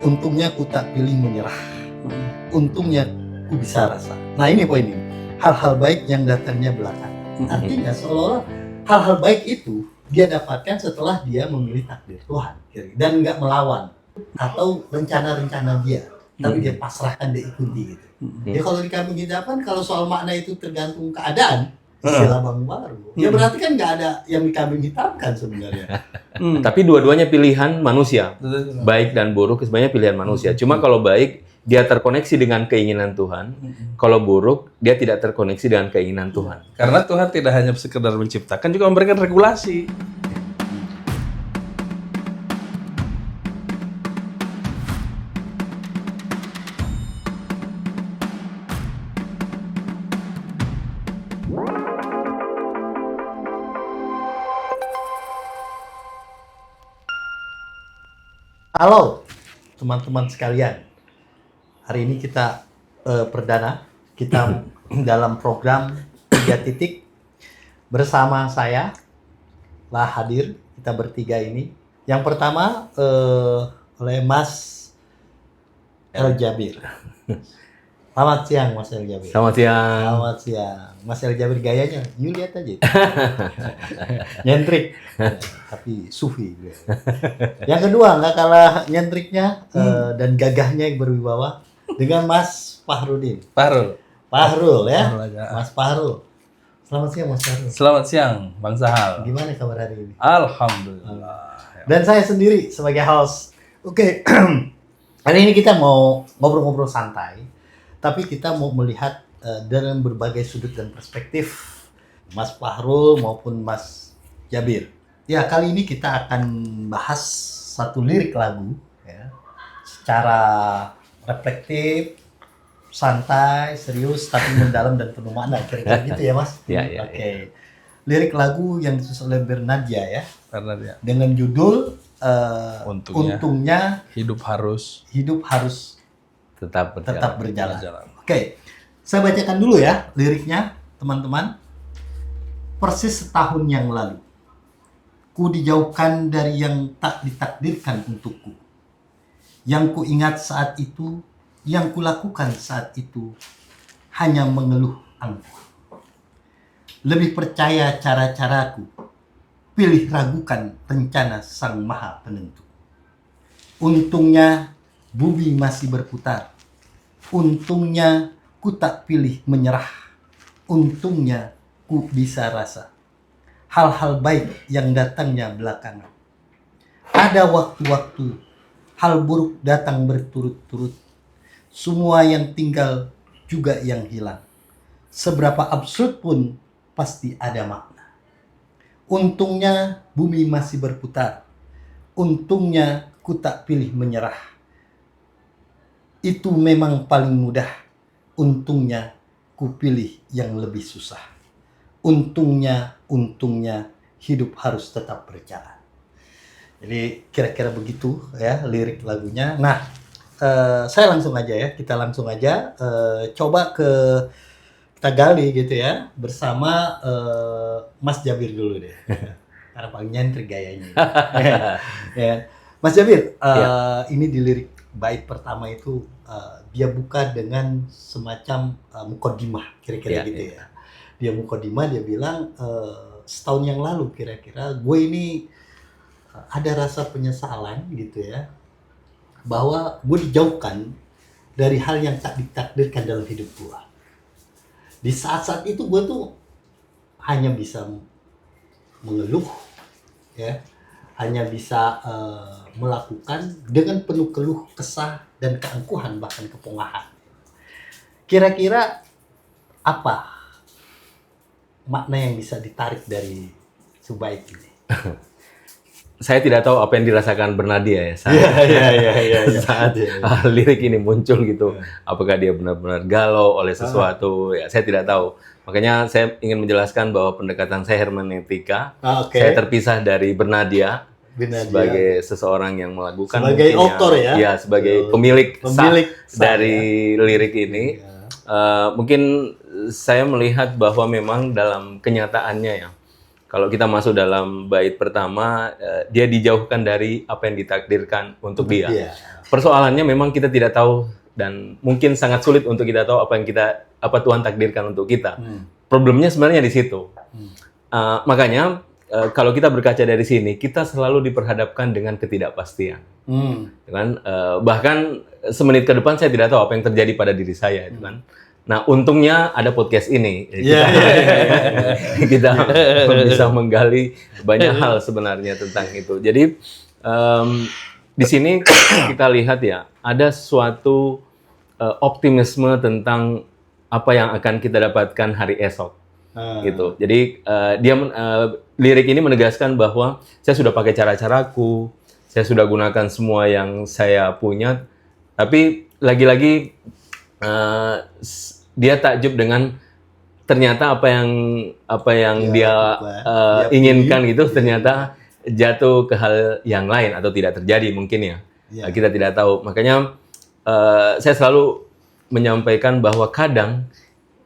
Untungnya ku tak pilih menyerah. Untungnya ku bisa rasa. Nah ini poin ini. Hal-hal baik yang datangnya belakangan. Artinya seolah-olah hal-hal baik itu dia dapatkan setelah dia memilih takdir Tuhan. Dan nggak melawan. Atau rencana-rencana dia. Tapi dia pasrahkan, dia ikuti gitu. Ya kalau di kambing hidapan, kalau soal makna itu tergantung keadaan. Istilah Bang Baru. Ya berarti kan nggak ada yang dikambing hitamkan sebenarnya. Tapi dua-duanya pilihan manusia. Baik dan buruk sebenarnya pilihan manusia. Cuma kalau baik, dia terkoneksi dengan keinginan Tuhan. Kalau buruk, dia tidak terkoneksi dengan keinginan Tuhan. Karena Tuhan tidak hanya sekedar menciptakan, juga memberikan regulasi. Halo teman-teman sekalian. Hari ini kita perdana kita dalam program 3 titik bersama saya lah hadir kita bertiga ini. Yang pertama oleh Mas El Jabir. Selamat siang Mas El Jabir. Selamat siang. Selamat siang. Mas El Jabir gayanya, you lihat aja. Nyentrik. Tapi sufi. Yang kedua nggak kalah nyentriknya dan gagahnya yang berwibawa dengan Mas Fahrudin. Fahrul ya. Mas Fahrul. Selamat siang Mas Fahrul. Selamat siang Bang Sahal. Gimana kabar hari ini? Alhamdulillah. Dan saya sendiri sebagai host. Oke. Hari ini kita mau ngobrol-ngobrol santai. Tapi kita mau melihat dalam berbagai sudut dan perspektif Mas Fahrul maupun Mas Jabir. Ya, kali ini kita akan bahas satu lirik lagu ya, secara reflektif, santai, serius, tapi mendalam dan penuh makna. Kira-kira gitu ya, Mas? Iya. Oke. Lirik lagu yang ditulis oleh Bernadia ya. Bernadia. Dengan judul Untungnya hidup harus Tetap berjalan. Oke. Saya bacakan dulu ya liriknya, teman-teman. Persis setahun yang lalu, ku dijauhkan dari yang tak ditakdirkan untukku. Yang ku ingat saat itu, yang ku lakukan saat itu, hanya mengeluh angkuh. Lebih percaya cara-caraku, pilih ragukan rencana Sang Maha Penentu. Untungnya bumi masih berputar. Untungnya ku tak pilih menyerah. Untungnya ku bisa rasa hal-hal baik yang datangnya belakangan. Ada waktu-waktu hal buruk datang berturut-turut. Semua yang tinggal juga yang hilang. Seberapa absurd pun pasti ada makna. Untungnya bumi masih berputar. Untungnya ku tak pilih menyerah. Itu memang paling mudah. Untungnya ku pilih yang lebih susah. Untungnya hidup harus tetap berjalan. Jadi kira-kira begitu ya lirik lagunya. Nah, saya langsung aja ya. Kita langsung aja coba kita gali gitu ya bersama Mas Jabir dulu deh. Karena paling nyentrik gayanya. Ya. Mas Jabir, ini di lirik bait pertama itu dia buka dengan semacam mukodimah kira-kira gitu ya. Dia mukodimah, dia bilang setahun yang lalu kira-kira gue ini ada rasa penyesalan gitu ya, bahwa gue dijauhkan dari hal yang tak ditakdirkan dalam hidup gue. Di saat-saat itu gue tuh hanya bisa mengeluh ya, hanya bisa melakukan dengan penuh keluh kesah dan keangkuhan, bahkan kepongahan. Kira-kira apa makna yang bisa ditarik dari subait ini? Saya tidak tahu apa yang dirasakan Bernadia ya saat, saat lirik ini muncul gitu. Apakah dia benar-benar galau oleh sesuatu? Ya, saya tidak tahu. Makanya saya ingin menjelaskan bahwa pendekatan saya hermeneutika. Saya terpisah dari Bernadia. Sebagai seseorang yang melakukan sebagai author ya? Ya, sebagai pemilik dari lirik ini. Mungkin saya melihat bahwa memang dalam kenyataannya ya, kalau kita masuk dalam bait pertama, dia dijauhkan dari apa yang ditakdirkan untuk dia. persoalannya memang kita tidak tahu dan mungkin sangat sulit untuk kita tahu apa Tuhan takdirkan untuk kita. Problemnya sebenarnya di situ. Makanya kalau kita berkaca dari sini, kita selalu diperhadapkan dengan ketidakpastian. Kan? Bahkan semenit ke depan saya tidak tahu apa yang terjadi pada diri saya, itu kan. Nah, untungnya ada podcast ini. Kita bisa menggali banyak hal sebenarnya tentang itu. Jadi di sini kita lihat ya, ada suatu optimisme tentang apa yang akan kita dapatkan hari esok. Gitu. Jadi lirik ini menegaskan bahwa saya sudah pakai cara-caraku, saya sudah gunakan semua yang saya punya, tapi lagi-lagi dia takjub dengan ternyata apa yang dia inginkan gitu ternyata jatuh ke hal yang lain atau tidak terjadi mungkin ya. Kita tidak tahu. Makanya saya selalu menyampaikan bahwa kadang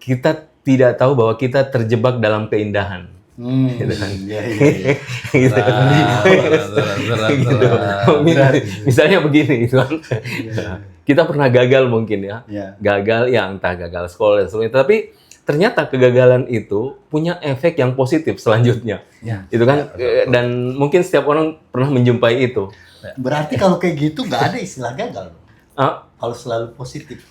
kita tidak tahu bahwa kita terjebak dalam keindahan. Gitu kan. Gitu. Misalnya begini gitu kan. Kita pernah gagal mungkin ya. Gagal ya entah gagal sekolah dan sebagainya, tapi ternyata kegagalan itu punya efek yang positif selanjutnya. Itu kan dan mungkin setiap orang pernah menjumpai itu. Berarti kalau kayak gitu nggak ada istilah gagal. Kalau selalu positif.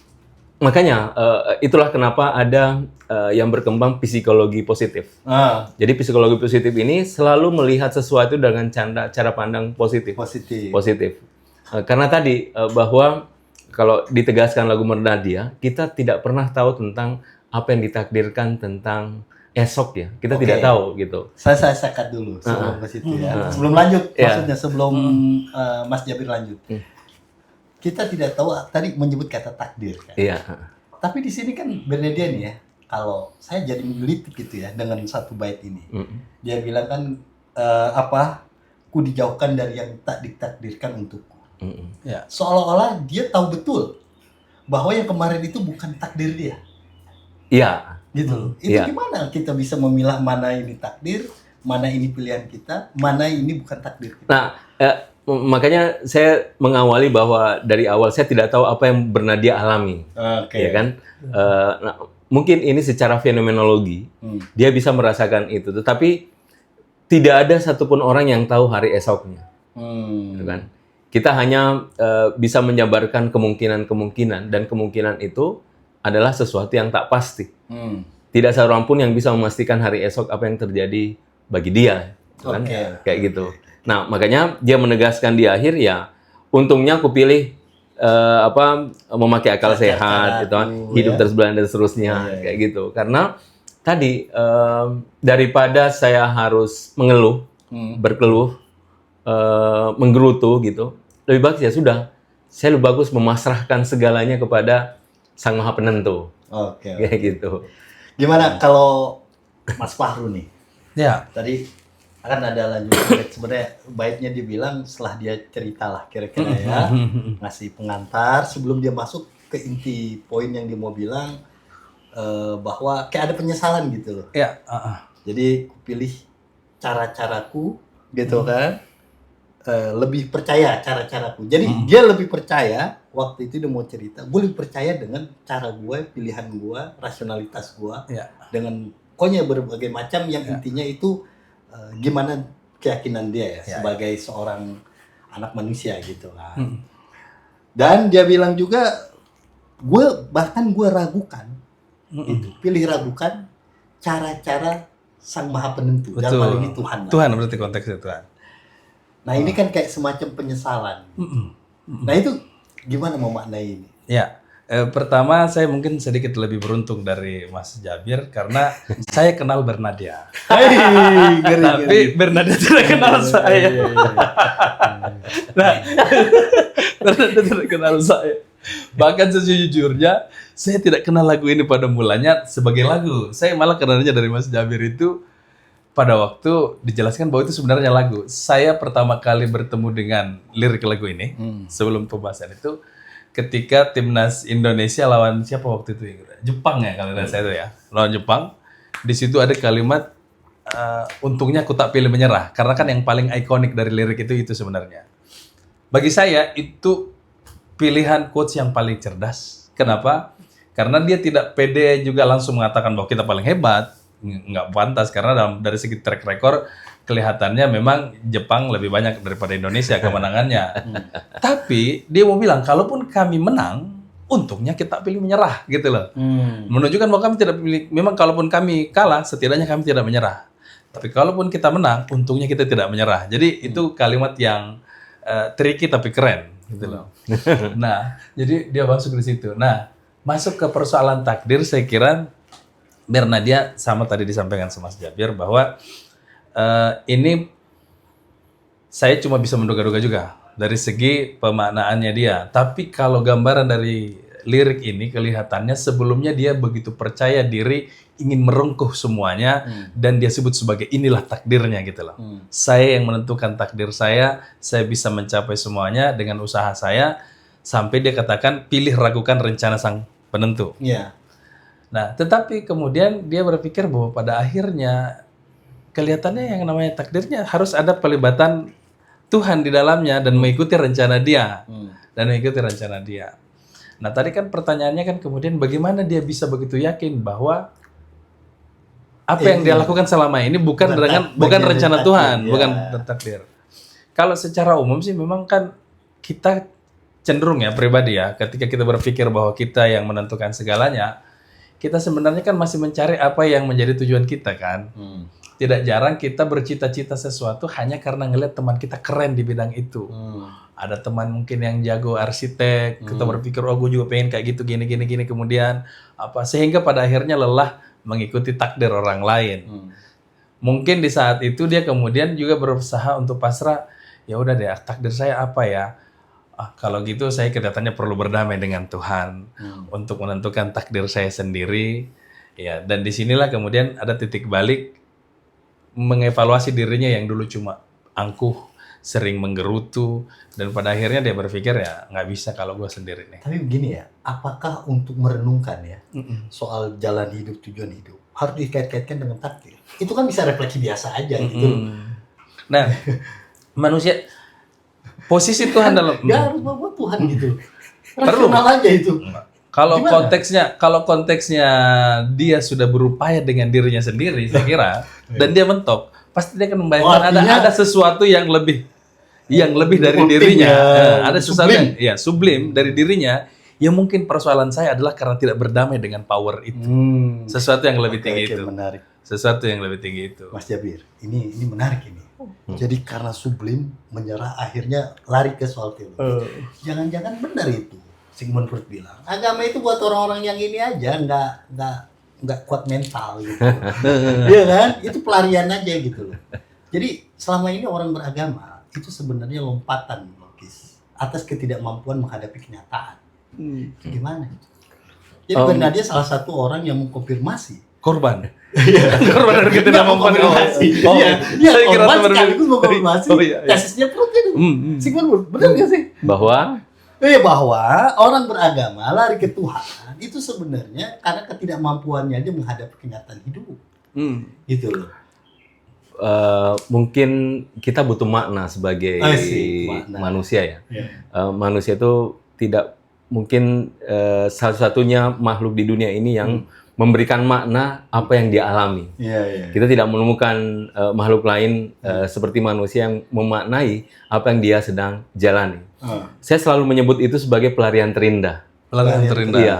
Makanya itulah kenapa ada yang berkembang psikologi positif. Jadi psikologi positif ini selalu melihat sesuatu dengan cara pandang positif. Karena tadi bahwa kalau ditegaskan lagu Mernadia, kita tidak pernah tahu tentang apa yang ditakdirkan tentang esok ya. Kita tidak tahu gitu. Saya sekat dulu sebelum ke situ ya. Sebelum lanjut, maksudnya sebelum Mas Jabir lanjut. Kita tidak tahu, tadi menyebut kata takdir kan. Tapi di sini kan Bernadia nih ya, kalau saya jadi menggelitik gitu ya dengan satu bait ini. Dia bilang kan ku dijauhkan dari yang tak ditakdirkan untukku. Seolah-olah dia tahu betul bahwa yang kemarin itu bukan takdir dia. Gitu loh. Itu gimana kita bisa memilah mana ini takdir, mana ini pilihan kita, mana ini bukan takdir kita. Nah, makanya saya mengawali bahwa dari awal saya tidak tahu apa yang Bernadia alami, ya kan? Nah, mungkin ini secara fenomenologi dia bisa merasakan itu, tetapi tidak ada satupun orang yang tahu hari esoknya, gitu kan? Kita hanya bisa menjabarkan kemungkinan-kemungkinan dan kemungkinan itu adalah sesuatu yang tak pasti. Tidak seorang pun yang bisa memastikan hari esok apa yang terjadi bagi dia, kan? Kayak gitu. Nah, makanya dia menegaskan di akhir ya, untungnya aku pilih memakai akal sehat, gitu, hidup tersebelah dan seterusnya, kayak gitu. Karena tadi daripada saya harus mengeluh, berkeluh, menggerutu gitu, lebih baik ya sudah, saya lebih bagus memasrahkan segalanya kepada Sang Maha Penentu. Kayak gitu. Gimana kalau Mas Fahru nih? Tadi akan ada lanjutan sebenarnya baiknya dia bilang setelah dia cerita lah kira-kira ya ngasih pengantar sebelum dia masuk ke inti poin yang dia mau bilang bahwa kayak ada penyesalan gitu loh. Jadi pilih cara-caraku gitu kan, lebih percaya cara-caraku. Jadi dia lebih percaya waktu itu dia mau cerita, gue lebih percaya dengan cara gue, pilihan gue, rasionalitas gue, dengan pokoknya berbagai macam yang intinya itu gimana keyakinan dia ya sebagai seorang anak manusia gitu kan. Dan dia bilang juga gue ragukan itu, pilih ragukan cara-cara Sang Maha Penentu. Dalam hal ini Tuhan. Tuhan berarti konteksnya Tuhan. Nah ini kan kayak semacam penyesalan. Nah itu gimana memaknai ini? Pertama saya mungkin sedikit lebih beruntung dari Mas Jabir karena saya kenal Bernadia. Tapi Bernadia tidak kenal saya. Nah, Bernadia tidak kenal saya. Bahkan sejujurnya saya tidak kenal lagu ini pada mulanya sebagai lagu. Saya malah kenalnya dari Mas Jabir itu pada waktu dijelaskan bahwa itu sebenarnya lagu. Saya pertama kali bertemu dengan lirik lagu ini sebelum pembahasan itu ketika timnas Indonesia lawan siapa waktu itu? Jepang ya kalau saya itu ya. Lawan Jepang. Di situ ada kalimat untungnya aku tak pilih menyerah karena kan yang paling ikonik dari lirik itu sebenarnya. Bagi saya itu pilihan coach yang paling cerdas. Kenapa? Karena dia tidak pede juga langsung mengatakan bahwa kita paling hebat. Nggak pantas, karena dari segi track record kelihatannya memang Jepang lebih banyak daripada Indonesia kemenangannya. Tapi dia mau bilang, kalaupun kami menang, untungnya kita pilih menyerah gitu loh. Menunjukkan bahwa kami tidak pilih, memang kalaupun kami kalah, setidaknya kami tidak menyerah. Tapi kalaupun kita menang, untungnya kita tidak menyerah. Jadi itu kalimat yang tricky tapi keren gitu loh. Nah, jadi dia masuk di situ. Nah, masuk ke persoalan takdir, saya kira Bernadia sama tadi disampaikan sama Mas Jabir bahwa ini saya cuma bisa menduga-duga juga dari segi pemaknaannya dia. Tapi kalau gambaran dari lirik ini kelihatannya sebelumnya dia begitu percaya diri, ingin merengkuh semuanya, dan dia sebut sebagai inilah takdirnya gitu loh. Saya yang menentukan takdir saya bisa mencapai semuanya dengan usaha saya, sampai dia katakan pilih ragukan rencana sang penentu. Iya. Nah, tetapi kemudian dia berpikir bahwa pada akhirnya kelihatannya yang namanya takdirnya harus ada pelibatan Tuhan di dalamnya dan mengikuti rencana dia. Nah, tadi kan pertanyaannya kan kemudian bagaimana dia bisa begitu yakin bahwa apa yang dia lakukan selama ini bukan rencana Tuhan, bukan takdir. Kalau secara umum sih memang kan kita cenderung ya pribadi ya, ketika kita berpikir bahwa kita yang menentukan segalanya, kita sebenarnya kan masih mencari apa yang menjadi tujuan kita kan. Tidak jarang kita bercita-cita sesuatu hanya karena ngelihat teman kita keren di bidang itu. Ada teman mungkin yang jago arsitek, kita berpikir oh gue juga pengen kayak gitu gini kemudian apa sehingga pada akhirnya lelah mengikuti takdir orang lain. Mungkin di saat itu dia kemudian juga berusaha untuk pasrah, ya udah deh takdir saya apa ya? Kalau gitu saya kelihatannya perlu berdamai dengan Tuhan untuk menentukan takdir saya sendiri. Ya, dan disinilah kemudian ada titik balik mengevaluasi dirinya yang dulu cuma angkuh, sering menggerutu, dan pada akhirnya dia berpikir ya nggak bisa kalau gue sendiri nih. Tapi begini ya, apakah untuk merenungkan ya soal jalan hidup, tujuan hidup harus dikait-kaitkan dengan takdir? Itu kan bisa refleksi biasa aja gitu. Nah, manusia posisi Tuhan dalam Gak harus bawa Tuhan gitu. Perlu. Rasional aja itu. Kalau Gimana? konteksnya dia sudah berupaya dengan dirinya sendiri, saya kira, dan dia mentok, pasti dia akan membayangkan ada sesuatu yang lebih dari dirinya, ada sesuatu yang sublim dari dirinya. Ya mungkin persoalan saya adalah karena tidak berdamai dengan power itu, sesuatu yang lebih tinggi itu, menarik. sesuatu yang lebih tinggi itu. Mas Jabir, ini menarik ini. Jadi karena sublim menyerah akhirnya lari ke soal teologi. Jangan-jangan benar itu. Sigmund Freud bilang, agama itu buat orang-orang yang ini aja, nggak kuat mental gitu. Iya kan? Itu pelarian aja gitu loh. Jadi selama ini orang beragama itu sebenarnya lompatan logis atas ketidakmampuan menghadapi kenyataan. Gimana? Jadi Bernadia salah satu orang yang mengkonfirmasi Korban dari ketidakmampuan konfirmasi. Iya, korban sekaligus mengkonfirmasi tesisnya Freud itu. Sigmund Freud, benar nggak sih? Bahwa orang beragama lari ke Tuhan itu sebenarnya karena ketidakmampuannya dia menghadapi kenyataan hidup. Gitu loh. Mungkin kita butuh makna sebagai manusia ya. Manusia itu tidak mungkin satu-satunya makhluk di dunia ini yang memberikan makna apa yang dia alami. Kita tidak menemukan makhluk lain seperti manusia yang memaknai apa yang dia sedang jalani. Saya selalu menyebut itu sebagai pelarian terindah. Pelarian terindah. Iya,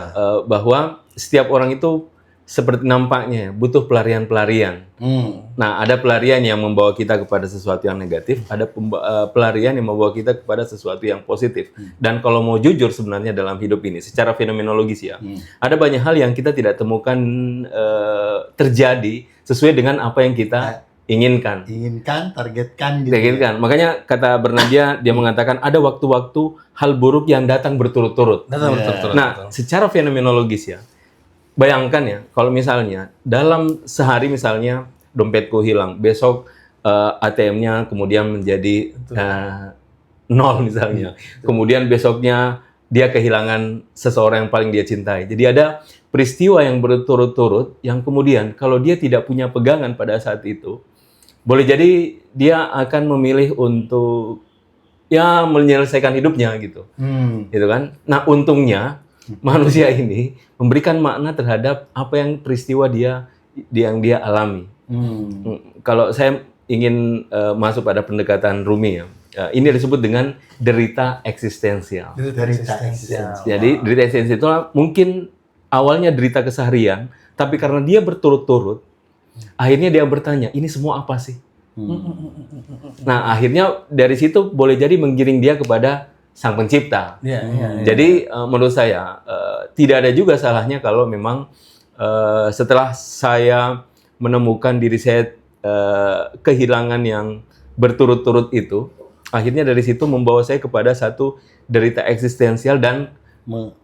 bahwa setiap orang itu seperti nampaknya butuh pelarian-pelarian. Nah, ada pelarian yang membawa kita kepada sesuatu yang negatif, ada pelarian yang membawa kita kepada sesuatu yang positif. Dan kalau mau jujur sebenarnya dalam hidup ini, secara fenomenologis ya, ada banyak hal yang kita tidak temukan terjadi sesuai dengan apa yang kita inginkan, targetkan gitu. Makanya kata Bernadia, dia mengatakan ada waktu-waktu hal buruk yang datang berturut-turut. Nah, secara fenomenologis ya, bayangkan ya, kalau misalnya dalam sehari misalnya dompetku hilang, besok ATM-nya kemudian menjadi 0 misalnya. Kemudian besoknya dia kehilangan seseorang yang paling dia cintai. Jadi ada peristiwa yang berturut-turut yang kemudian kalau dia tidak punya pegangan pada saat itu, boleh jadi dia akan memilih untuk ya menyelesaikan hidupnya gitu. Gitu kan. Nah, untungnya manusia ini memberikan makna terhadap apa yang peristiwa yang dia alami. Kalau saya ingin masuk pada pendekatan Rumi ya. Ini disebut dengan derita eksistensial. Derita eksistensial. Jadi derita eksistensial itu mungkin awalnya derita keseharian, tapi karena dia berturut-turut, akhirnya dia bertanya, ini semua apa sih? Nah, akhirnya dari situ boleh jadi menggiring dia kepada Sang Pencipta. Jadi menurut saya tidak ada juga salahnya kalau memang setelah saya menemukan diri saya kehilangan yang berturut-turut itu, akhirnya dari situ membawa saya kepada satu derita eksistensial dan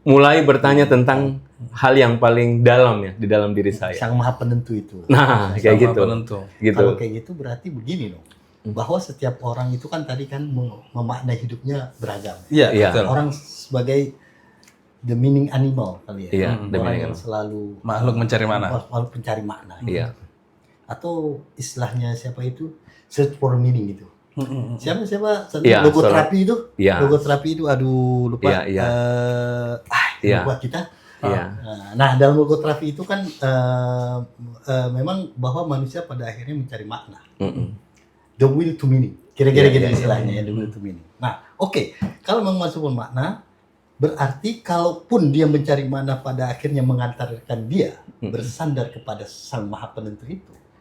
mulai bertanya tentang hal yang paling dalam ya di dalam diri saya. Sang Maha Penentu itu. Nah, kayak gitu. Gitu. Kalau kayak gitu berarti begini dong. Bahwa setiap orang itu kan tadi kan memaknai hidupnya beragam. Iya, Iya. betul. Orang sebagai the meaning animal kali ya. Iya, the Orang meaning yang animal. selalu Makhluk mencari makna. Makhluk pencari makna. Iya. Atau istilahnya siapa itu? Search for meaning gitu. Siapa Iya, logoterapi itu? Iya. Logoterapi itu aduh lupa. Iya, iya. Iya. Lupa kita. Iya. Nah, dalam logoterapi itu kan memang bahwa manusia pada akhirnya mencari makna. The will to meaning. Kira-kira gitu istilahnya ya, the will to meaning. Nah, oke. Kalau memang masuk makna, berarti kalaupun dia mencari makna pada akhirnya mengantarkan dia bersandar kepada Sang Maha Penentu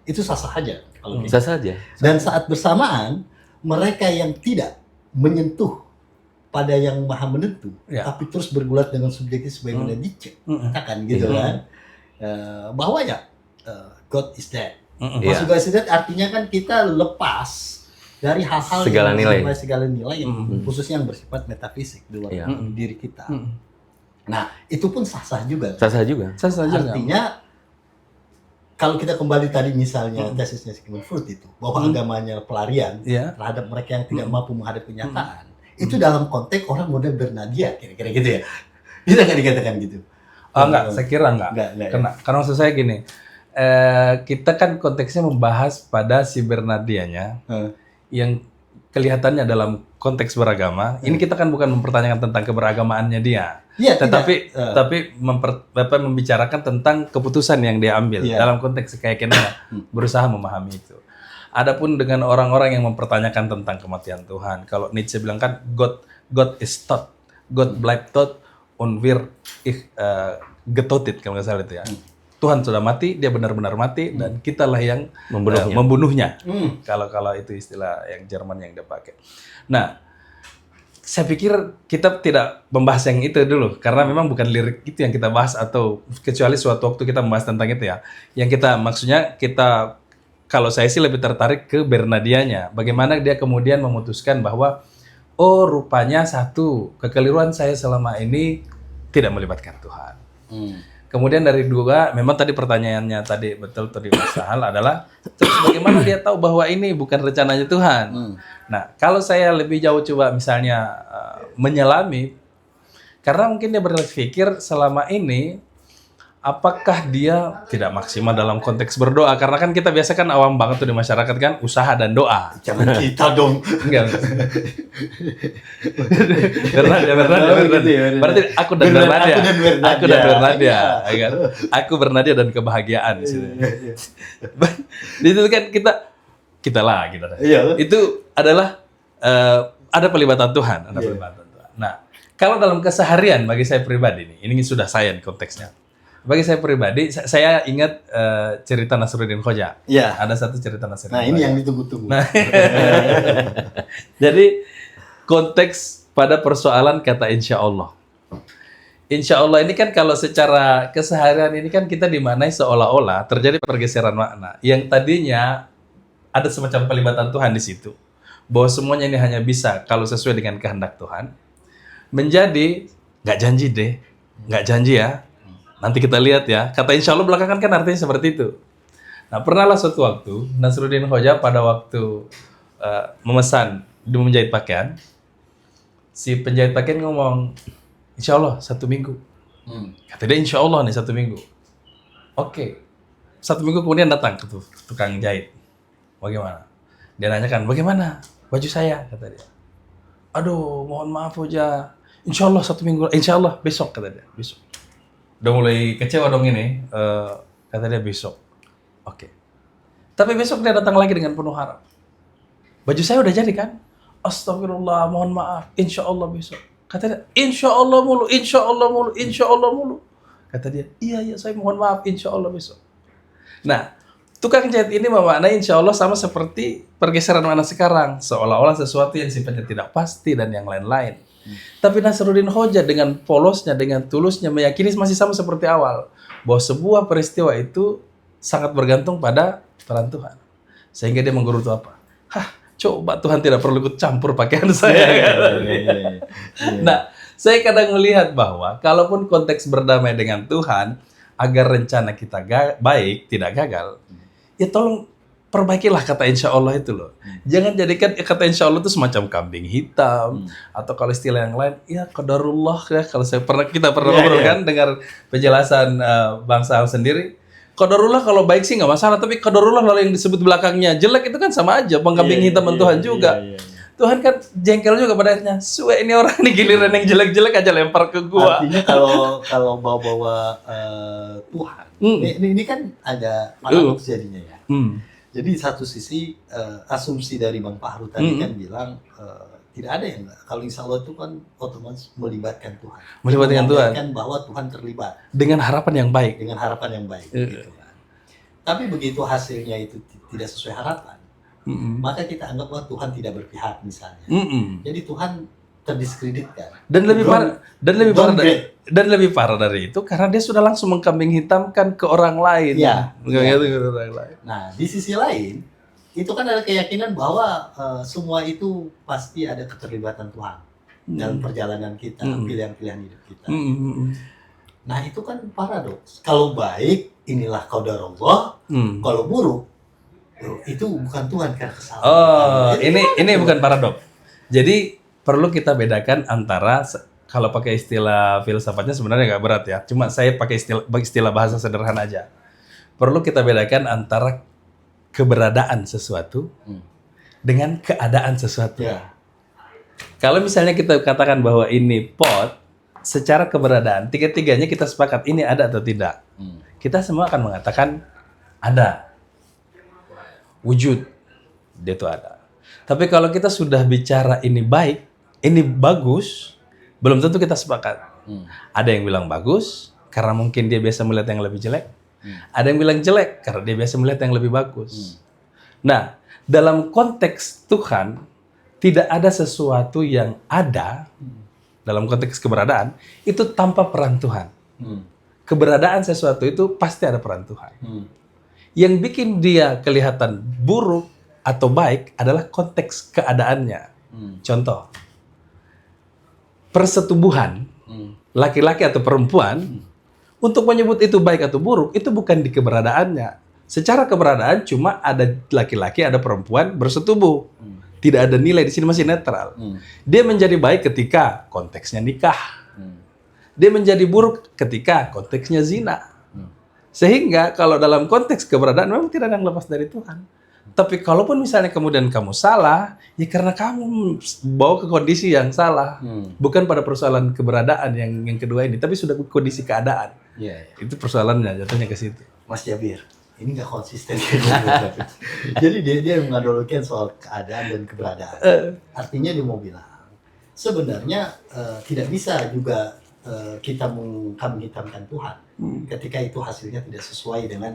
itu sah-sah aja. Kalau gitu. Bisa saja. Dan saat bersamaan, mereka yang tidak menyentuh pada yang Maha Menentu, tapi terus bergulat dengan subjektif sebagaimana Nietzsche katakan gitu kan, bahwa ya God is dead. Maksud God is dead artinya kan kita lepas dari hal-hal Segala nilai. segala nilai yang khususnya yang bersifat metafisik di luar diri kita. Nah, itu pun sah-sah juga. Sah-sah juga. Artinya kalau kita kembali tadi misalnya tesisnya Sigmund Freud itu bahwa agamanya pelarian terhadap mereka yang tidak mampu menghadapi kenyataan, itu dalam konteks orang model Bernadia kira-kira gitu ya. Bisa nggak dikatakan gitu? Enggak, saya kira enggak. Karena maksud saya gini, kita kan konteksnya membahas pada si Bernardianya yang kelihatannya dalam konteks beragama. Ini kita kan bukan mempertanyakan tentang keberagamaannya dia. Iya, tapi membicarakan tentang keputusan yang dia ambil dalam konteks keyakinannya, berusaha memahami itu. Adapun dengan orang-orang yang mempertanyakan tentang kematian Tuhan, kalau Nietzsche bilang kan God is tot, God bleibt tot und wir getötet kalau nggak salah itu ya. Tuhan sudah mati, dia benar-benar mati dan kitalah yang membunuhnya. Kalau itu istilah yang Jerman yang dia pakai. Nah, saya pikir kita tidak membahas yang itu dulu karena memang bukan lirik itu yang kita bahas atau kecuali suatu waktu kita membahas tentang itu ya. Yang kita kalau saya sih lebih tertarik ke Bernardianya. Bagaimana dia kemudian memutuskan bahwa oh rupanya satu kekeliruan saya selama ini tidak melibatkan Tuhan. Kemudian dari dua, memang tadi pertanyaannya tadi betul tadi Mas Sahal adalah terus bagaimana dia tahu bahwa ini bukan rencananya Tuhan. Nah, kalau saya lebih jauh coba misalnya menyelami, karena mungkin dia berpikir selama ini apakah dia tidak maksimal dalam konteks berdoa? Karena kan kita biasa kan awam banget tuh di masyarakat kan usaha dan doa. Jangan kita dong. Enggak. Bernadia. Berarti aku dan Bernadia. Aku dan Bernadia. Aku Bernadia dan kebahagiaan di situ. Di situ kan kita lah. Itu adalah ada pelibatan Tuhan. Nah, kalau dalam keseharian bagi saya pribadi nih, ini sudah saya nih konteksnya. Bagi saya pribadi, saya ingat cerita Nasruddin Khoja. Iya. Ada satu cerita Nasruddin Khoja. Nah, ini yang ditunggu-tunggu. Nah, jadi konteks pada persoalan kata insya Allah. Insya Allah ini kan kalau secara keseharian ini kan kita dimaknai seolah-olah terjadi pergeseran makna. Yang tadinya ada semacam pelibatan Tuhan di situ. Bahwa semuanya ini hanya bisa kalau sesuai dengan kehendak Tuhan. Menjadi, nggak janji ya. Nanti kita lihat ya. Kata insya Allah belakangan kan artinya seperti itu. Nah, pernahlah suatu waktu Nasruddin Khoja pada waktu memesan di menjahit pakaian, si penjahit pakaian ngomong, insya Allah 1 minggu. Kata dia insya Allah nih 1 minggu. Oke. 1 minggu kemudian datang ke tukang jahit. Bagaimana? Dia nanyakan, bagaimana baju saya? Kata dia. aduh mohon maaf Hoja, insya Allah 1 minggu, insya Allah besok kata dia, besok. Udah mulai kecewa dong ini, kata dia besok. Oke. Tapi besok dia datang lagi dengan penuh harap. Baju saya udah jadi kan? Astagfirullah, mohon maaf, insya Allah besok. Kata dia, insya Allah mulu, insya Allah mulu, insya Allah mulu. Kata dia, iya saya mohon maaf, insya Allah besok. Nah, tukang jahit ini memaknai insya Allah sama seperti pergeseran makna sekarang. Seolah-olah sesuatu yang sifatnya tidak pasti dan yang lain-lain. Tapi Nasruddin Hoja dengan polosnya, dengan tulusnya meyakini masih sama seperti awal. Bahwa sebuah peristiwa itu sangat bergantung pada peran Tuhan. Sehingga dia menggerutu apa? Coba Tuhan tidak perlu ikut campur pakaian saya. Nah, saya kadang melihat bahwa kalaupun konteks berdamai dengan Tuhan, agar rencana kita baik, tidak gagal, ya tolong perbaikilah kata insya Allah itu loh. Jangan jadikan kata insya Allah itu semacam kambing hitam, atau kalau istilah yang lain, ya qadarullah ya. Kalau kita pernah ngobrol kan dengar penjelasan Bang Sahal sendiri, qadarullah kalau baik sih nggak masalah, tapi qadarullah lalu yang disebut belakangnya jelek itu kan sama aja, kambing hitam Tuhan juga. Tuhan kan jengkel juga pada akhirnya. Suwe ini orang nih giliran yang jelek-jelek aja lempar ke gua. Artinya kalau bawa Tuhan, ini kan ada paradoks jadinya ya. Jadi satu sisi asumsi dari Bang Fahru tadi kan bilang tidak ada yang kalau insya Allah itu kan otomatis melibatkan Tuhan. Melibatkan Tuhan. Kan bahwa Tuhan terlibat Dengan harapan yang baik. dengan harapan yang baik. Gitu kan. Tapi begitu hasilnya itu tidak sesuai harapan, maka kita anggap bahwa Tuhan tidak berpihak misalnya. Jadi Tuhan terdiskreditkan. Dan lebih parah dari itu karena dia sudah langsung mengkambing hitamkan ke orang lain. Ya. Ke orang lain. Nah, di sisi lain itu kan ada keyakinan bahwa semua itu pasti ada keterlibatan Tuhan dalam perjalanan kita, pilihan-pilihan hidup kita. Nah, itu kan paradoks. Kalau baik, inilah qadarullah. Kalau buruk, itu bukan Tuhan kan kesalahan. Oh, ini bukan paradoks. Jadi perlu kita bedakan antara, kalau pakai istilah filsafatnya sebenarnya nggak berat ya. Cuma saya pakai istilah bahasa sederhana aja. Perlu kita bedakan antara keberadaan sesuatu dengan keadaan sesuatu. Ya. Kalau misalnya kita katakan bahwa ini pot, secara keberadaan, tiga-tiganya kita sepakat ini ada atau tidak. Kita semua akan mengatakan ada. Wujud, dia itu ada. Tapi kalau kita sudah bicara ini baik, ini bagus, belum tentu kita sepakat. Ada yang bilang bagus, karena mungkin dia biasa melihat yang lebih jelek. Ada yang bilang jelek, karena dia biasa melihat yang lebih bagus. Nah, dalam konteks Tuhan, tidak ada sesuatu yang ada, dalam konteks keberadaan, itu tanpa peran Tuhan. Keberadaan sesuatu itu pasti ada peran Tuhan. Yang bikin dia kelihatan buruk atau baik adalah konteks keadaannya. Contoh, persetubuhan laki-laki atau perempuan, untuk menyebut itu baik atau buruk, itu bukan di keberadaannya. Secara keberadaan cuma ada laki-laki, ada perempuan bersetubuh. Tidak ada nilai di sini, masih netral. Dia menjadi baik ketika konteksnya nikah. Dia menjadi buruk ketika konteksnya zina. Sehingga kalau dalam konteks keberadaan memang tidak ada yang lepas dari Tuhan. Tapi kalaupun misalnya kemudian kamu salah, ya karena kamu bawa ke kondisi yang salah. Bukan pada persoalan keberadaan yang kedua ini, tapi sudah kondisi keadaan. Itu persoalannya, jatuhnya ke situ. Mas Jabir, ini nggak konsisten. Jadi dia mengadologikan soal keadaan dan keberadaan. Artinya dia mau bilang, sebenarnya tidak bisa juga kita kami hitamkan Tuhan ketika itu hasilnya tidak sesuai dengan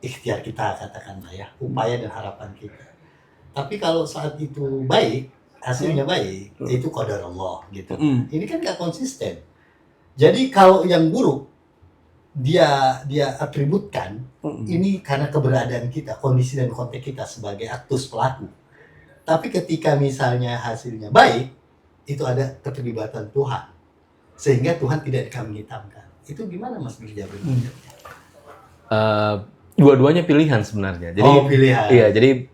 ikhtiar kita, katakanlah ya, upaya dan harapan kita. Tapi kalau saat itu baik, hasilnya baik, itu qadarullah gitu. Ini kan nggak konsisten. Jadi kalau yang buruk dia atributkan ini karena keberadaan kita, kondisi dan konteks kita sebagai aktus pelaku. Tapi ketika misalnya hasilnya baik, itu ada keterlibatan Tuhan. Sehingga Tuhan tidak kami hitamkan. Itu gimana Mas Jabir? Dua-duanya pilihan sebenarnya. Jadi, pilihan. Iya, jadi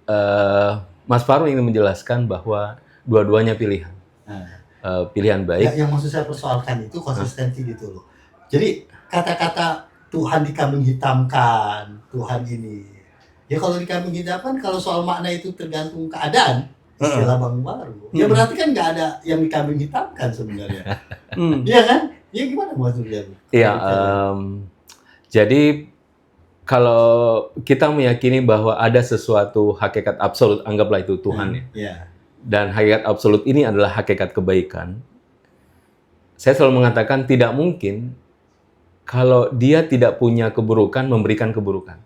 Mas Fahru ingin menjelaskan bahwa dua-duanya pilihan. Pilihan baik. Yang maksud saya persoalkan itu konsistensi gitu loh. Jadi kata-kata Tuhan dikambing hitamkan, Tuhan ini. Ya kalau dikambing hitamkan, kalau soal makna itu tergantung keadaan, istilah Bang baru. Ya berarti kan nggak ada yang dikambing hitamkan sebenarnya. Iya kan? Ya gimana maksudnya? Iya, jadi kalau kita meyakini bahwa ada sesuatu hakikat absolut, anggaplah itu Tuhan ya. Iya. Dan hakikat absolut ini adalah hakikat kebaikan. Saya selalu mengatakan tidak mungkin kalau dia tidak punya keburukan memberikan keburukan.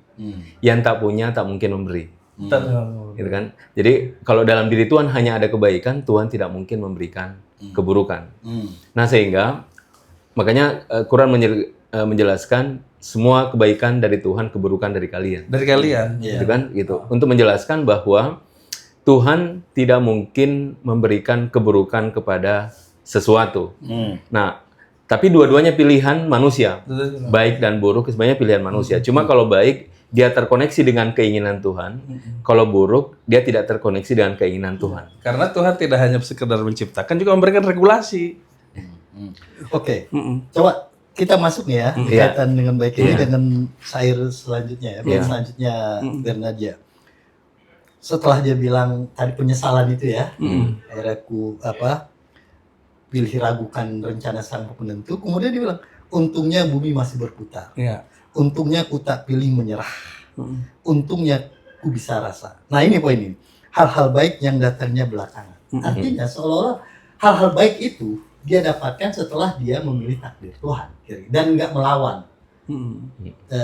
Yang tak punya tak mungkin memberi. Gitu kan? Jadi kalau dalam diri Tuhan hanya ada kebaikan, Tuhan tidak mungkin memberikan keburukan. Nah sehingga makanya Quran menjelaskan semua kebaikan dari Tuhan, keburukan dari kalian. Dari kalian. Gitu kan? Gitu. Untuk menjelaskan bahwa Tuhan tidak mungkin memberikan keburukan kepada sesuatu. Nah, tapi dua-duanya pilihan manusia. Baik dan buruk sebenarnya pilihan manusia. Cuma kalau baik dia terkoneksi dengan keinginan Tuhan. Kalau buruk, dia tidak terkoneksi dengan keinginan Tuhan. Karena Tuhan tidak hanya sekedar menciptakan, juga memberikan regulasi. Oke, coba kita masuk nih ya, kaitan dengan baik ini dengan syair selanjutnya ya. Bait selanjutnya Bernadia. Setelah dia bilang tadi penyesalan itu ya, akhirnya pilih ragukan rencana sang penentu, kemudian dia bilang, untungnya bumi masih berputar. Untungnya ku tak pilih menyerah. Untungnya ku bisa rasa. Nah ini poin ini. Hal-hal baik yang datangnya belakangan. Artinya seolah-olah hal-hal baik itu dia dapatkan setelah dia memilih takdir Tuhan. Dan nggak melawan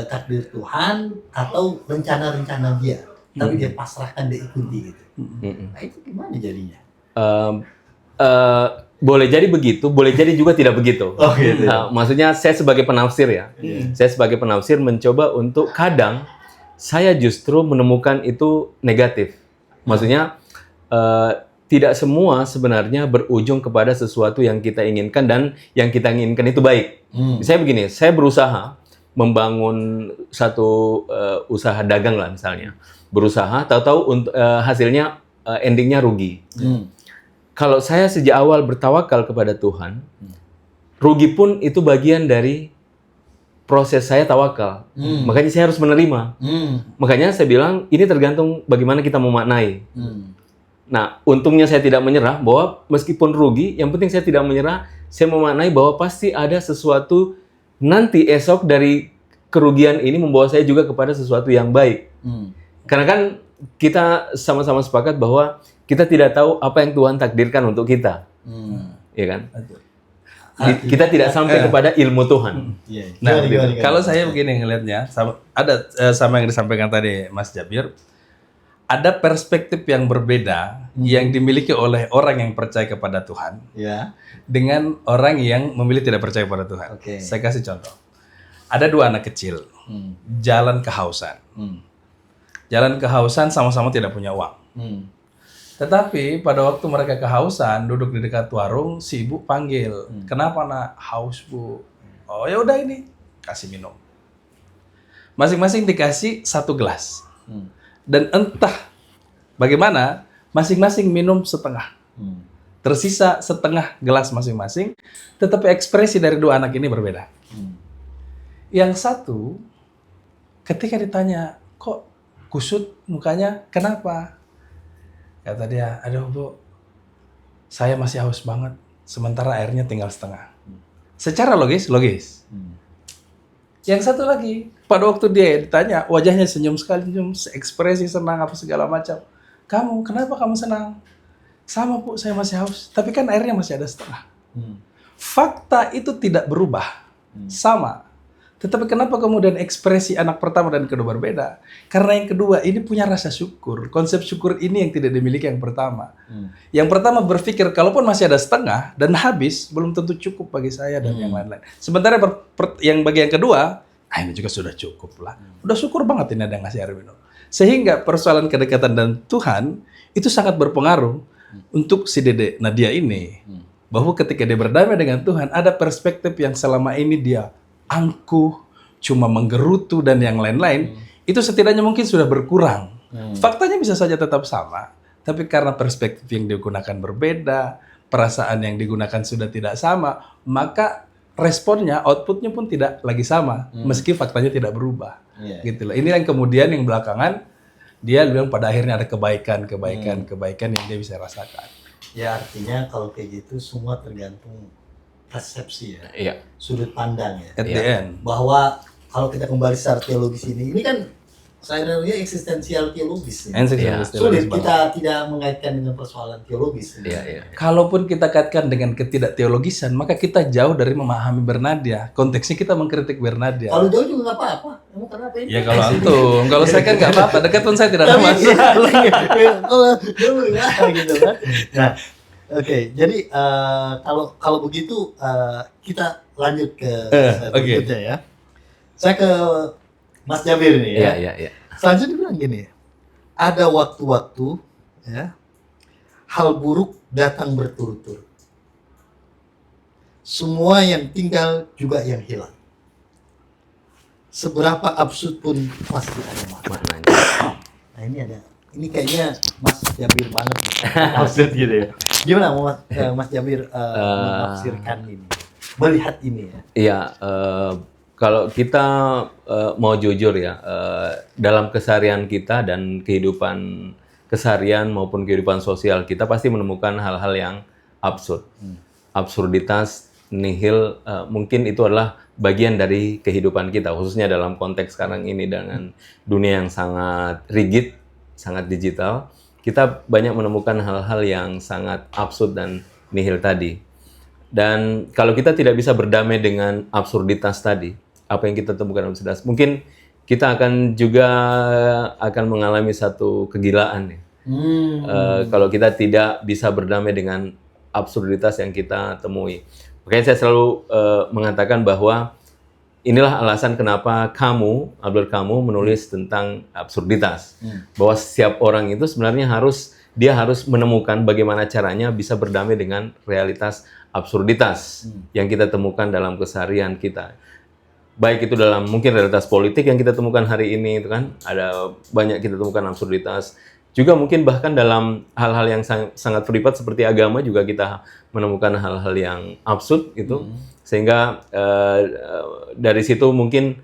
takdir Tuhan atau rencana-rencana dia. Tapi dia pasrahkan, dia ikuti gitu. Nah itu gimana jadinya? Boleh jadi begitu, boleh jadi juga tidak begitu. Oh, gitu. Maksudnya saya sebagai penafsir ya, saya sebagai penafsir mencoba untuk kadang saya justru menemukan itu negatif. Maksudnya tidak semua sebenarnya berujung kepada sesuatu yang kita inginkan dan yang kita inginkan itu baik. Saya begini, saya berusaha membangun satu usaha dagang lah misalnya, berusaha, tahu-tahu hasilnya endingnya rugi. Kalau saya sejak awal bertawakal kepada Tuhan, rugi pun itu bagian dari proses saya tawakal. Makanya saya harus menerima. Makanya saya bilang, ini tergantung bagaimana kita memaknai. Nah, untungnya saya tidak menyerah, bahwa meskipun rugi, yang penting saya tidak menyerah, saya memaknai bahwa pasti ada sesuatu nanti esok dari kerugian ini membawa saya juga kepada sesuatu yang baik. Karena kan kita sama-sama sepakat bahwa kita tidak tahu apa yang Tuhan takdirkan untuk kita, ya kan? Kita tidak sampai kepada ilmu Tuhan. Nah, kalau saya begini ngelihatnya, sama yang disampaikan tadi Mas Jabir, ada perspektif yang berbeda yang dimiliki oleh orang yang percaya kepada Tuhan, dengan orang yang memilih tidak percaya kepada Tuhan. Saya kasih contoh. Ada dua anak kecil, jalan kehausan. Jalan kehausan sama-sama tidak punya uang. Tetapi pada waktu mereka kehausan, duduk di dekat warung, si ibu panggil, kenapa nak haus bu? Oh ya udah ini, kasih minum. Masing-masing dikasih 1 gelas. Dan entah bagaimana, masing-masing minum setengah. Tersisa setengah gelas masing-masing, tetapi ekspresi dari dua anak ini berbeda. Yang satu, ketika ditanya, kok kusut mukanya, kenapa? Kata dia, aduh bu, saya masih haus banget, sementara airnya tinggal setengah. Secara logis. Yang satu lagi, pada waktu dia ditanya, wajahnya senyum sekali, ekspresi senang apa segala macam. Kamu, kenapa kamu senang? Sama bu, saya masih haus, tapi kan airnya masih ada setengah. Fakta itu tidak berubah, sama. Tetapi kenapa kemudian ekspresi anak pertama dan kedua berbeda? Karena yang kedua ini punya rasa syukur. Konsep syukur ini yang tidak dimiliki yang pertama. Yang pertama berpikir, kalaupun masih ada setengah dan habis, belum tentu cukup bagi saya dan yang lain-lain. Sementara yang bagi yang kedua, ini juga sudah cukup lah. Udah syukur banget ini ada yang ngasih air minum. Sehingga persoalan kedekatan dan Tuhan itu sangat berpengaruh untuk si Dede Nadia ini. Bahwa ketika dia berdamai dengan Tuhan, ada perspektif yang selama ini dia angkuh, cuma menggerutu dan yang lain-lain, itu setidaknya mungkin sudah berkurang. Faktanya bisa saja tetap sama, tapi karena perspektif yang digunakan berbeda, perasaan yang digunakan sudah tidak sama, maka responnya, outputnya pun tidak lagi sama, meski faktanya tidak berubah. Gitu loh. Ini yang kemudian yang belakangan dia bilang pada akhirnya ada kebaikan yang dia bisa rasakan. Ya artinya kalau kayak gitu semua tergantung persepsi ya, Iya. sudut pandang ya. At the end. Bahwa kalau kita kembali secara teologis ini kan sebenarnya eksistensial teologis ya. Sulit kita tidak mengaitkan dengan persoalan teologis. Iya. Kalaupun kita kaitkan dengan ketidakteologisan, maka kita jauh dari memahami Bernadia. Konteksnya kita mengkritik Bernadia. Kalau jauh juga nggak apa-apa. Emang kenapa ini? Ya kalau antum, kalau saya kan nggak apa-apa. Dekat pun saya tidak ada masalah. Kalau jauh ya gitu kan. Nah, oke. Jadi kalau begitu kita lanjut ke berikutnya ya. Saya ke Mas Jabir nih ya. Iya. Selanjutnya bilang gini, ada waktu-waktu ya, hal buruk datang berturut-turut. Semua yang tinggal juga yang hilang. Seberapa absurd pun pasti ada maknanya. Nah ini kayaknya Mas Jabir banget. Absurd gitu ya. Gimana Mas Jabir menafsirkan ini, melihat ini ya? Iya, kalau kita mau jujur ya, dalam keseharian kita dan kehidupan keseharian maupun kehidupan sosial kita pasti menemukan hal-hal yang absurd. Absurditas, nihil, mungkin itu adalah bagian dari kehidupan kita, khususnya dalam konteks sekarang ini dengan dunia yang sangat rigid, sangat digital. Kita banyak menemukan hal-hal yang sangat absurd dan nihil tadi. Dan kalau kita tidak bisa berdamai dengan absurditas tadi, apa yang kita temukan dalam absurditas, mungkin kita akan juga akan mengalami satu kegilaan ya. Kalau kita tidak bisa berdamai dengan absurditas yang kita temui. Makanya saya selalu mengatakan bahwa inilah alasan kenapa Albert Camus menulis tentang absurditas. Bahwa setiap orang itu sebenarnya harus menemukan bagaimana caranya bisa berdamai dengan realitas absurditas yang kita temukan dalam keseharian kita. Baik itu dalam mungkin realitas politik yang kita temukan hari ini, itu kan ada banyak kita temukan absurditas. Juga mungkin bahkan dalam hal-hal yang sangat privat seperti agama juga kita menemukan hal-hal yang absurd gitu. Sehingga dari situ mungkin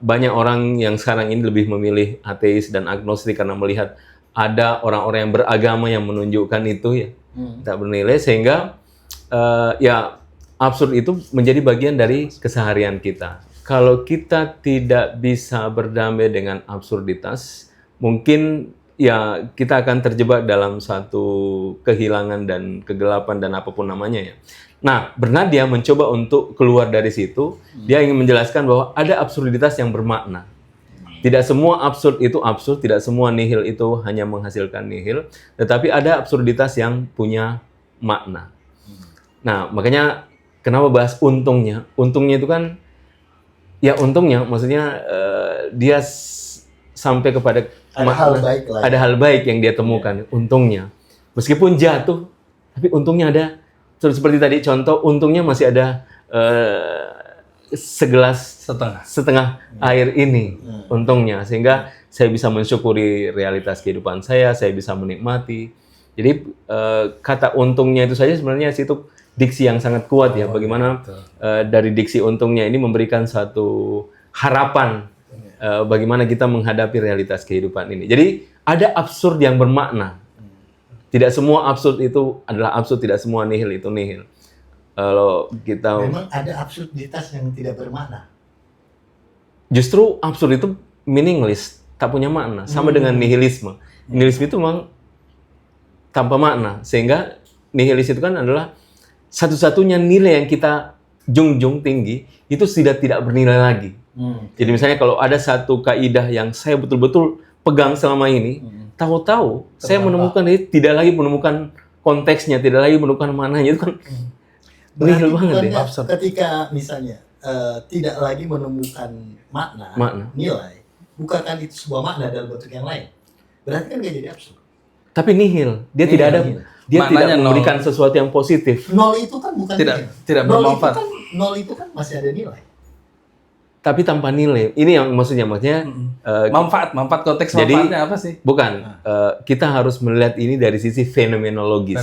banyak orang yang sekarang ini lebih memilih ateis dan agnostik karena melihat ada orang-orang yang beragama yang menunjukkan itu ya tak bernilai, sehingga ya absurd itu menjadi bagian dari keseharian kita. Kalau kita tidak bisa berdamai dengan absurditas, mungkin ya kita akan terjebak dalam satu kehilangan dan kegelapan dan apapun namanya ya. Nah, Bernadia mencoba untuk keluar dari situ. Dia ingin menjelaskan bahwa ada absurditas yang bermakna. Tidak semua absurd itu absurd, tidak semua nihil itu hanya menghasilkan nihil, tetapi ada absurditas yang punya makna. Nah, makanya kenapa bahas untungnya? Untungnya itu kan ya untungnya maksudnya dia sampai kepada ada hal baik yang dia temukan, untungnya. Meskipun jatuh, tapi untungnya ada. Seperti tadi contoh, untungnya masih ada segelas setengah air ini, untungnya. Sehingga saya bisa mensyukuri realitas kehidupan saya bisa menikmati. Jadi kata untungnya itu saja sebenarnya situ diksi yang sangat kuat ya. Bagaimana dari diksi untungnya ini memberikan satu harapan bagaimana kita menghadapi realitas kehidupan ini. Jadi ada absurd yang bermakna. Tidak semua absurd itu adalah absurd, tidak semua nihil itu nihil. Kalau kita memang ada absurditas yang tidak bermakna. Justru absurd itu meaningless, tak punya makna. Sama dengan nihilisme. Nihilisme itu memang tanpa makna. Sehingga nihilis itu kan adalah satu-satunya nilai yang kita junjung tinggi itu sudah tidak bernilai lagi. Jadi misalnya kalau ada satu kaidah yang saya betul-betul pegang selama ini, tahu-tahu saya menemukan tidak lagi menemukan konteksnya, tidak lagi menemukan maknanya, itu kan nihil banget ya. Ketika misalnya tidak lagi menemukan makna, nilai, bukankah itu sebuah makna dalam bentuk yang lain? Berarti kan nggak jadi absurd. Tapi nihil, dia tidak ada, dia tidak memberikan sesuatu yang positif. Nol itu kan bukan tidak bermanfaat. Nol itu kan masih ada nilai. Tapi tanpa nilai. Ini yang maksudnya manfaat konteks jadi, manfaatnya apa sih? Bukan. Kita harus melihat ini dari sisi fenomenologis.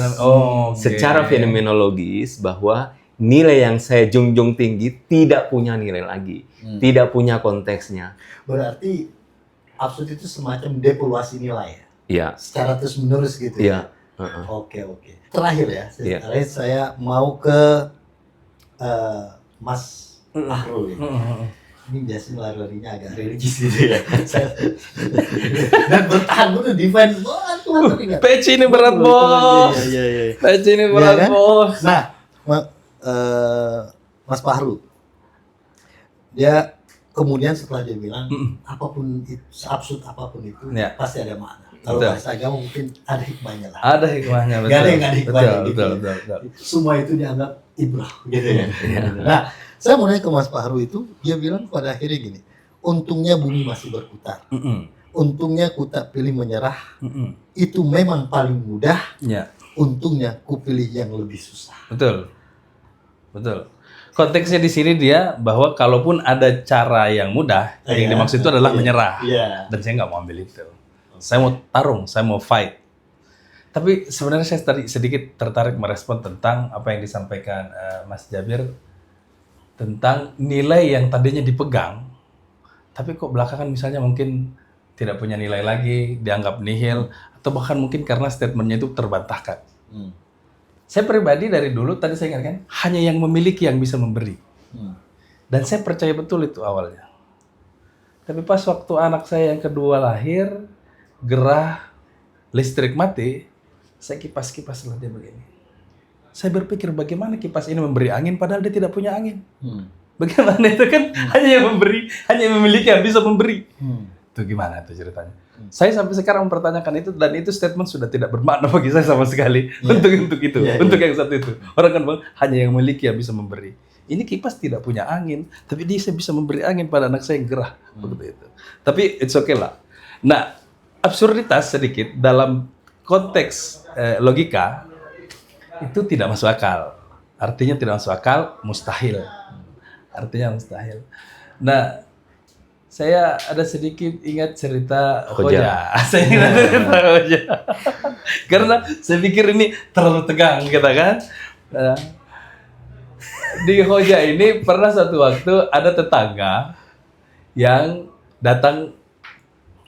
Secara fenomenologis bahwa nilai yang saya junjung tinggi tidak punya nilai lagi, tidak punya konteksnya. Berarti absurd itu semacam devaluasi nilai ya, Iya. secara terus menerus gitu Iya. ya. Oke. Terakhir ya, Iya. terakhir saya mau ke Mas Fahrul ya. Ini biasanya lari-larinya agak religius gitu ya. Dan bertahan dulu defense. Wah, Tuhan teringat. Peci ini berat, bos. Iya. Peci ini berat, Iya kan? bos. Nah, Mas Fahrul, dia kemudian setelah dia bilang apapun itu, absurd apapun itu Ya. pasti ada makna. Kalau Betul. bahasa agama mungkin ada hikmahnya lah. Ada hikmahnya, betul. Gak ada yang gak ada hikmahnya Betul, gitu. betul. Semua itu dianggap ibrah gitu ya. Nah, saya mau nanya ke Mas Fahrul itu, dia bilang pada akhirnya gini, untungnya bumi masih berputar. Untungnya ku tak pilih menyerah. Itu memang paling mudah. Ya, Untungnya ku pilih yang lebih susah. betul. Konteksnya di sini dia bahwa kalaupun ada cara yang mudah, yang Iya. dimaksud itu adalah Iya. menyerah. Iya. Dan saya nggak mau ambil itu. Saya mau tarung, saya mau fight. Tapi sebenarnya saya tadi sedikit tertarik merespon tentang apa yang disampaikan Mas Jabir tentang nilai yang tadinya dipegang, tapi kok belakangan misalnya mungkin tidak punya nilai lagi, dianggap nihil, atau bahkan mungkin karena statementnya itu terbantahkan. Saya pribadi dari dulu, tadi saya ingatkan, hanya yang memiliki yang bisa memberi. Dan saya percaya betul itu awalnya. Tapi pas waktu anak saya yang kedua lahir, gerah, listrik mati, saya kipas-kipas lah dia begini. Saya berpikir bagaimana kipas ini memberi angin padahal dia tidak punya angin. Bagaimana itu kan hanya yang memberi, hanya yang memiliki yang bisa memberi. Itu gimana itu ceritanya? Saya sampai sekarang mempertanyakan itu dan itu statement sudah tidak bermakna bagi saya sama sekali untuk itu, untuk yang satu itu. Orang kan bilang hanya yang memiliki yang bisa memberi. Ini kipas tidak punya angin, tapi dia bisa memberi angin pada anak saya yang gerah begitu itu. Tapi it's okay lah. Nah, absurditas sedikit dalam konteks logika itu tidak masuk akal. Artinya tidak masuk akal, mustahil. Artinya mustahil. Nah, saya ada sedikit ingat cerita Hoja. Saya ingat cerita Hoja. Karena saya pikir ini terlalu tegang kita kan. Di Hoja ini pernah suatu waktu ada tetangga yang datang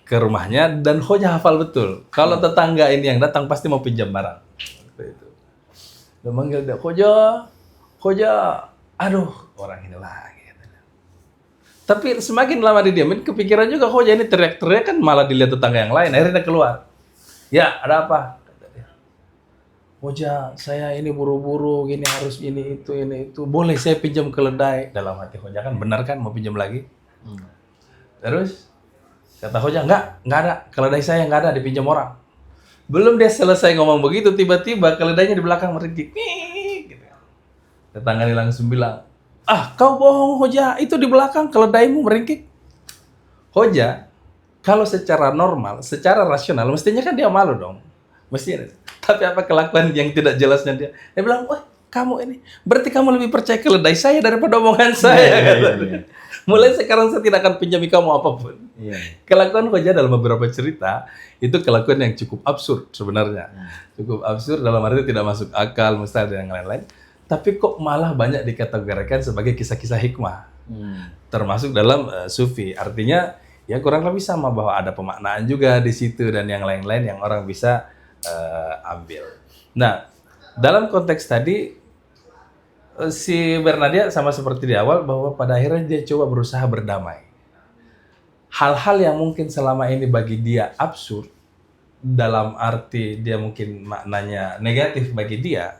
ke rumahnya dan Hoja hafal betul. Kalau tetangga ini yang datang pasti mau pinjam barang. Itu. Dia manggil dia, Hoja, aduh orang ini lagi. Tapi semakin lama didiamin, kepikiran juga Hoja ini teriak-teriak kan malah dilihat tetangga yang lain. Akhirnya dia keluar. Ya, ada apa? Kata dia. Hoja, saya ini buru-buru, gini harus ini itu. Boleh saya pinjam keledai? Dalam hati Hoja kan benar kan mau pinjam lagi? Terus kata Hoja, enggak ada. Keledai saya enggak ada, dipinjam orang. Belum dia selesai ngomong begitu, tiba-tiba keledainya di belakang meringkik. Gitu. Tetangga ini langsung bilang, kau bohong Hoja, itu di belakang keledaimu meringkik. Hoja, kalau secara normal, secara rasional, mestinya kan dia malu dong. Mestinya. Tapi apa kelakuan yang tidak jelasnya dia? Dia bilang, wah kamu ini, berarti kamu lebih percaya keledai saya daripada omongan saya. Iya. Mulai sekarang saya tidak akan pinjami kamu apapun. Iya. Kelakuan Hoja dalam beberapa cerita, itu kelakuan yang cukup absurd sebenarnya. Cukup absurd dalam arti tidak masuk akal, mustahil dan yang lain-lain. Tapi kok malah banyak dikategorikan sebagai kisah-kisah hikmah. Termasuk dalam sufi. Artinya ya kurang lebih sama bahwa ada pemaknaan juga di situ dan yang lain-lain yang orang bisa ambil. Nah, dalam konteks tadi si Bernadia sama seperti di awal bahwa pada akhirnya dia coba berusaha berdamai. Hal-hal yang mungkin selama ini bagi dia absurd dalam arti dia mungkin maknanya negatif bagi dia,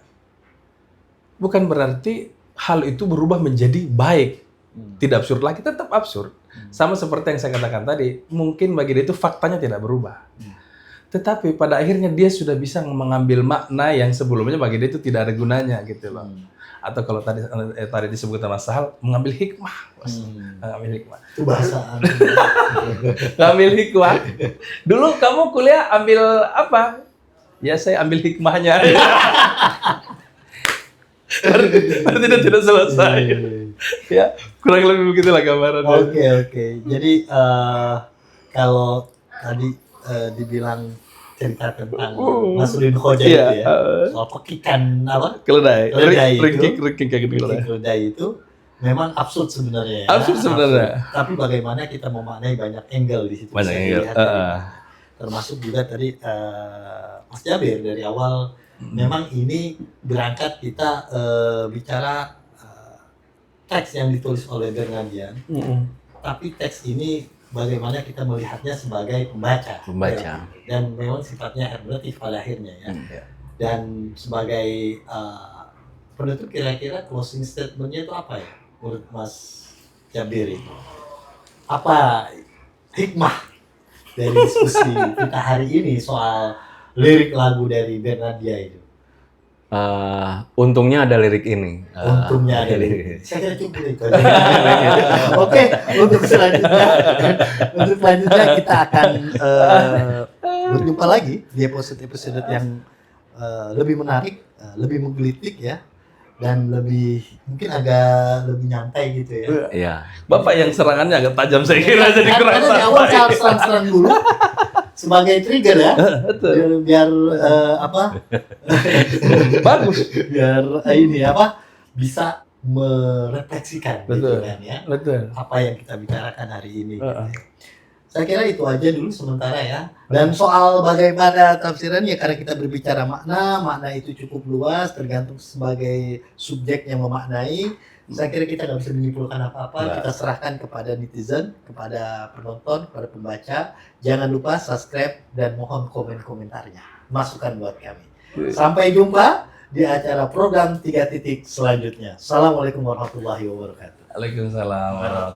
bukan berarti hal itu berubah menjadi baik. Tidak absurd lagi, tetap absurd. Sama seperti yang saya katakan tadi, mungkin bagi dia itu faktanya tidak berubah. Tetapi pada akhirnya dia sudah bisa mengambil makna yang sebelumnya bagi dia itu tidak ada gunanya gitu loh. Atau kalau tadi disebut sama Sahal, mengambil hikmah. Mengambil hikmah. Itu bahasa. Mengambil hikmah. Dulu kamu kuliah ambil apa? Ya saya ambil hikmahnya. Berarti dia tidak selesai. Ya, kurang lebih begitulah gambarannya. Oke. Jadi kalau tadi dibilang cerita tentang Nasruddin Hoja itu ya, soal pekikan apa? Keledai. Keledai itu. Ringkik kayak gitu. Keledai itu memang absurd sebenarnya ya. Absurd sebenarnya. Tapi bagaimana kita memaknai banyak angle di situ. Banyak Bisa angle. dilihat dari- termasuk juga tadi Mas Jabir dari awal memang ini berangkat kita bicara teks yang ditulis oleh Bernardian, tapi teks ini bagaimana kita melihatnya sebagai pembaca. Membaca. Dan memang sifatnya hermeneutik pada akhirnya ya. Dan sebagai penutup kira-kira closing statement-nya itu apa ya menurut Mas Jabir itu? Apa hikmah dari diskusi kita hari ini soal lirik lagu dari Bernardia itu? Untungnya ada lirik ini. Untungnya ada lirik. Saya kira cukup itu aja. Oke, untuk selanjutnya kita akan berjumpa lagi di episode yang lebih menarik, lebih menggelitik ya, dan lebih mungkin agak lebih nyantai gitu ya. Iya. Bapak yang serangannya agak tajam saya kira jadi kurang Karena di awal saya harus serang-serang dulu sebagai trigger ya. Betul. Biar apa? Bagus. Biar ini apa? Bisa merefleksikan gitu Betul. kan ya. Betul. Apa yang kita bicarakan hari ini. Gitu. Saya kira itu aja dulu sementara ya. Dan soal bagaimana tafsirannya karena kita berbicara makna itu cukup luas tergantung sebagai subjek yang memaknai. Saya kira kita nggak bisa menyimpulkan apa-apa. Kita serahkan kepada netizen, kepada penonton, kepada pembaca. Jangan lupa subscribe dan mohon komen-komentarnya. Masukan buat kami. Sampai jumpa di acara program 3 titik selanjutnya. Assalamualaikum warahmatullahi wabarakatuh. Waalaikumsalam.